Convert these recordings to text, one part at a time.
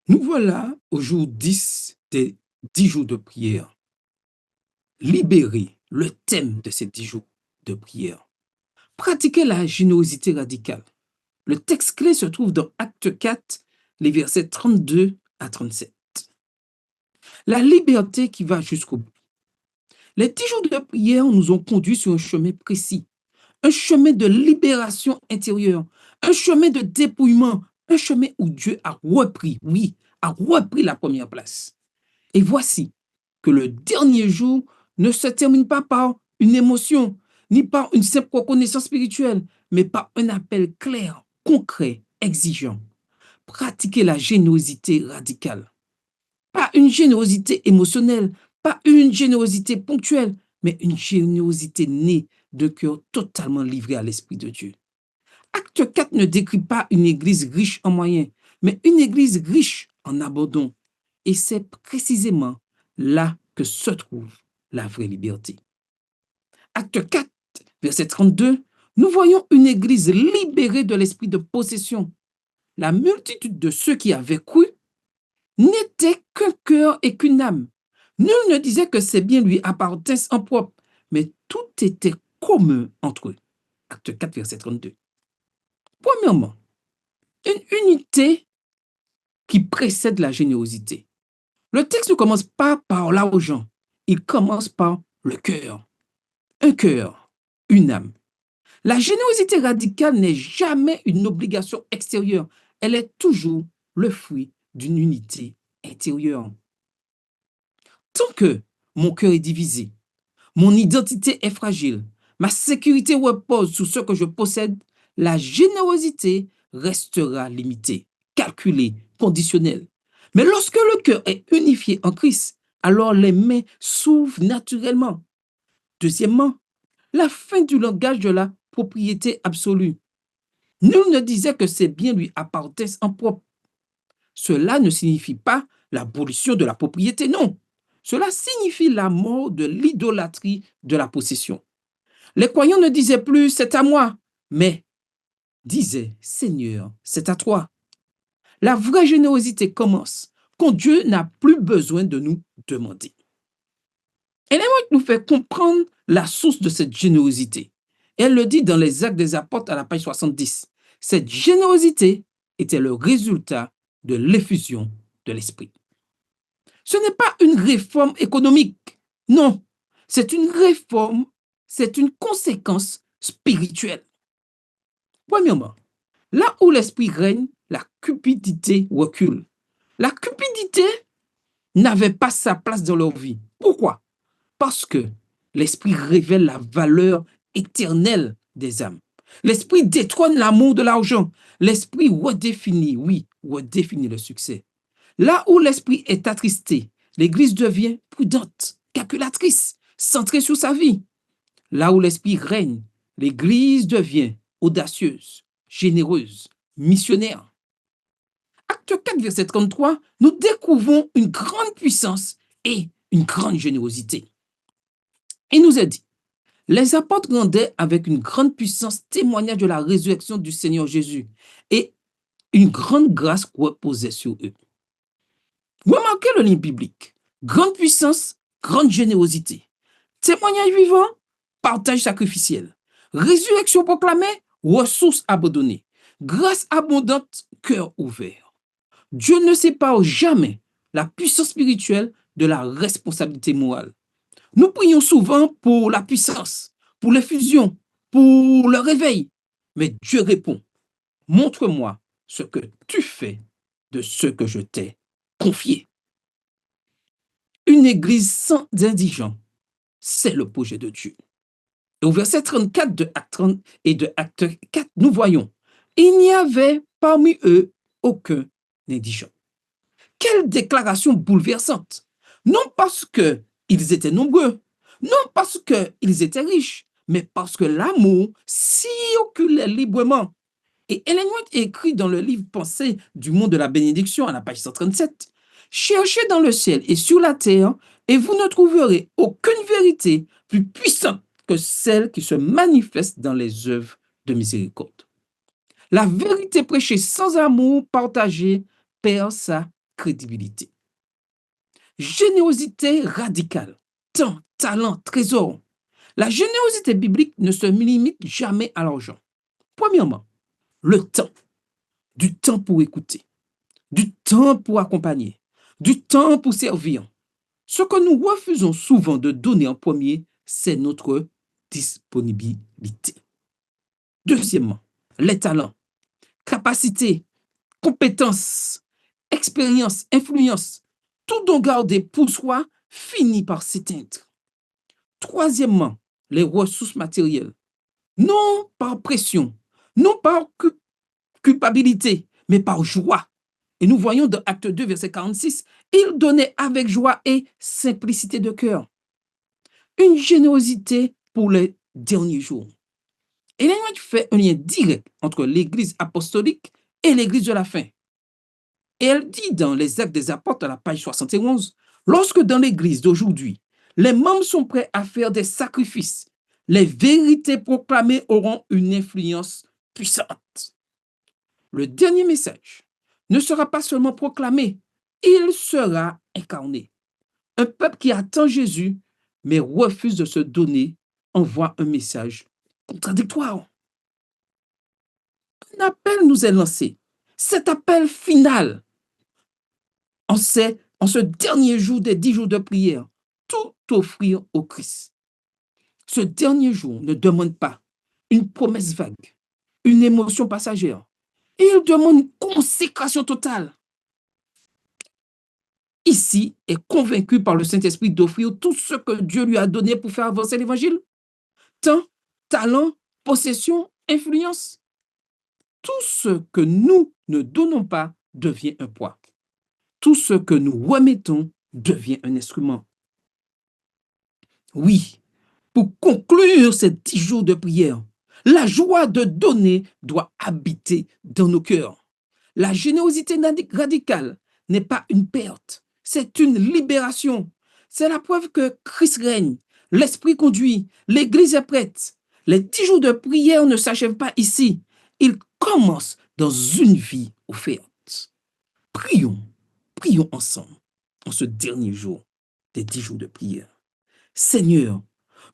Nous voilà au jour 10 des 10 jours de prière. Libérer, le thème de ces 10 jours de prière. Pratiquer la générosité radicale. Le texte clé se trouve dans Acte 4, les versets 32 à 37. La liberté qui va jusqu'au bout. Les 10 jours de prière nous ont conduits sur un chemin précis, un chemin de libération intérieure, un chemin de dépouillement, un chemin où Dieu a repris, oui, a repris la première place. Et voici que le dernier jour ne se termine pas par une émotion, ni par une simple reconnaissance spirituelle, mais par un appel clair, concret, exigeant. Pratiquer la générosité radicale. Pas une générosité émotionnelle, pas une générosité ponctuelle, mais une générosité née de cœur totalement livré à l'Esprit de Dieu. Acte 4 ne décrit pas une église riche en moyens, mais une église riche en abandon. Et c'est précisément là que se trouve la vraie liberté. Acte 4, verset 32, nous voyons une église libérée de l'esprit de possession. La multitude de ceux qui avaient cru n'était qu'un cœur et qu'une âme. Nul ne disait que ses biens lui appartenaient en propre, mais tout était commun entre eux. Acte 4, verset 32. Premièrement, une unité qui précède la générosité. Le texte ne commence pas par l'argent, il commence par le cœur. Un cœur, une âme. La générosité radicale n'est jamais une obligation extérieure, elle est toujours le fruit d'une unité intérieure. Tant que mon cœur est divisé, mon identité est fragile, ma sécurité repose sur ce que je possède, la générosité restera limitée, calculée, conditionnelle. Mais lorsque le cœur est unifié en Christ, alors les mains s'ouvrent naturellement. Deuxièmement, la fin du langage de la propriété absolue. Nul ne disait que ses biens lui appartenaient en propre. Cela ne signifie pas l'abolition de la propriété, non. Cela signifie la mort de l'idolâtrie de la possession. Les croyants ne disaient plus c'est à moi, mais disaient Seigneur, c'est à toi. La vraie générosité commence quand Dieu n'a plus besoin de nous demander. Et l'Évangile nous fait comprendre la source de cette générosité. Elle le dit dans les Actes des Apôtres à la page 70. Cette générosité était le résultat de l'effusion de l'Esprit. Ce n'est pas une réforme économique, non, c'est une réforme, c'est une conséquence spirituelle. Premièrement, là où l'Esprit règne, la cupidité recule. La cupidité n'avait pas sa place dans leur vie. Pourquoi? Parce que l'Esprit révèle la valeur éternelle des âmes. L'Esprit détrône l'amour de l'argent. L'Esprit redéfinit, oui, redéfinit le succès. Là où l'Esprit est attristé, l'Église devient prudente, calculatrice, centrée sur sa vie. Là où l'Esprit règne, l'Église devient audacieuse, généreuse, missionnaire. Acte 4, verset 33, nous découvrons une grande puissance et une grande générosité. Il nous est dit, les apôtres rendaient avec une grande puissance témoignage de la résurrection du Seigneur Jésus et une grande grâce reposait sur eux. Remarquez le lien biblique. Grande puissance, grande générosité. Témoignage vivant, partage sacrificiel. Résurrection proclamée, ressources abandonnées. Grâce abondante, cœur ouvert. Dieu ne sépare jamais la puissance spirituelle de la responsabilité morale. Nous prions souvent pour la puissance, pour l'effusion, pour le réveil. Mais Dieu répond, montre-moi ce que tu fais de ce que je t'ai confié. Une église sans indigents, c'est le projet de Dieu. Et au verset 34 de Acte 30 et de Acte 4, nous voyons, il n'y avait parmi eux aucun indigent. Quelle déclaration bouleversante! Non parce qu'ils étaient nombreux, non parce qu'ils étaient riches, mais parce que l'amour circulait librement. Et Ellen White écrit dans le livre Pensée du monde de la bénédiction à la page 137, cherchez dans le ciel et sur la terre, et vous ne trouverez aucune vérité plus puissante que celle qui se manifeste dans les œuvres de miséricorde. La vérité prêchée sans amour partagé perd sa crédibilité. Générosité radicale. Temps, talent, trésor. La générosité biblique ne se limite jamais à l'argent. Premièrement, le temps. Du temps pour écouter, du temps pour accompagner, du temps pour servir. Ce que nous refusons souvent de donner en premier, c'est notre disponibilité. Deuxièmement, les talents, capacité, compétences, expérience, influence, tout don gardé pour soi finit par s'éteindre. Troisièmement, les ressources matérielles, non par pression, non par culpabilité, mais par joie. Et nous voyons dans Acte 2, verset 46, il donnait avec joie et simplicité de cœur. Une générosité pour les derniers jours. Et l'Église fait un lien direct entre l'Église apostolique et l'Église de la fin. Et elle dit dans les Actes des Apôtres, à la page 71, lorsque dans l'Église d'aujourd'hui, les membres sont prêts à faire des sacrifices, les vérités proclamées auront une influence puissante. Le dernier message ne sera pas seulement proclamé, il sera incarné. Un peuple qui attend Jésus, mais refuse de se donner, envoie un message contradictoire. Un appel nous est lancé. Cet appel final, en ce dernier jour des 10 jours de prière, tout offrir au Christ. Ce dernier jour ne demande pas une promesse vague, une émotion passagère. Il demande une consécration totale. Ici est convaincu par le Saint-Esprit d'offrir tout ce que Dieu lui a donné pour faire avancer l'Évangile. Temps, talent, possession, influence. Tout ce que nous ne donnons pas devient un poids. Tout ce que nous remettons devient un instrument. Oui, pour conclure ces 10 jours de prière, la joie de donner doit habiter dans nos cœurs. La générosité radicale n'est pas une perte, c'est une libération. C'est la preuve que Christ règne, l'Esprit conduit, l'Église est prête. Les 10 jours de prière ne s'achèvent pas ici. Ils commencent dans une vie offerte. Prions, prions ensemble en ce dernier jour des 10 jours de prière. Seigneur,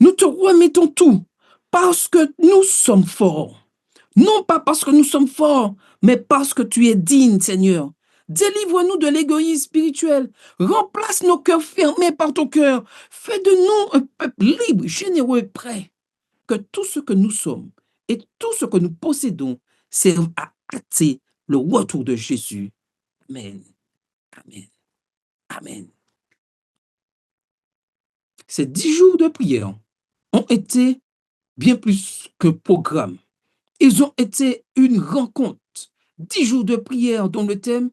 nous te remettons tout parce que nous sommes forts. Non pas parce que nous sommes forts, mais parce que tu es digne, Seigneur. Délivre-nous de l'égoïsme spirituel. Remplace nos cœurs fermés par ton cœur. Fais de nous un peuple libre, généreux et prêt. Que tout ce que nous sommes et tout ce que nous possédons serve à hâter le retour de Jésus. Amen. Amen. Amen. Ces 10 jours de prière ont été bien plus qu'un programme. Ils ont été une rencontre. 10 jours de prière dont le thème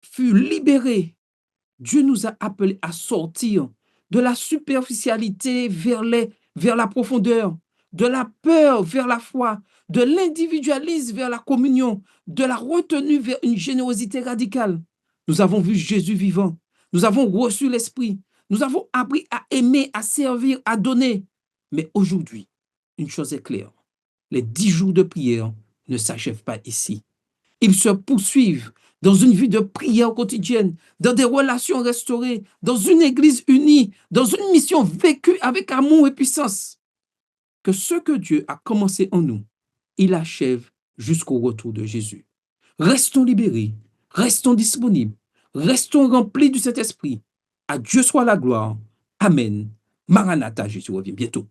fut libéré. Dieu nous a appelés à sortir de la superficialité vers la profondeur, de la peur vers la foi, de l'individualisme vers la communion, de la retenue vers une générosité radicale. Nous avons vu Jésus vivant. Nous avons reçu l'Esprit. Nous avons appris à aimer, à servir, à donner. Mais aujourd'hui, une chose est claire. Les 10 jours de prière ne s'achèvent pas ici. Ils se poursuivent dans une vie de prière quotidienne, dans des relations restaurées, dans une église unie, dans une mission vécue avec amour et puissance. Que ce que Dieu a commencé en nous, il achève jusqu'au retour de Jésus. Restons libérés, restons disponibles, restons remplis du Saint-Esprit. À Dieu soit la gloire. Amen. Maranatha, Jésus revient bientôt.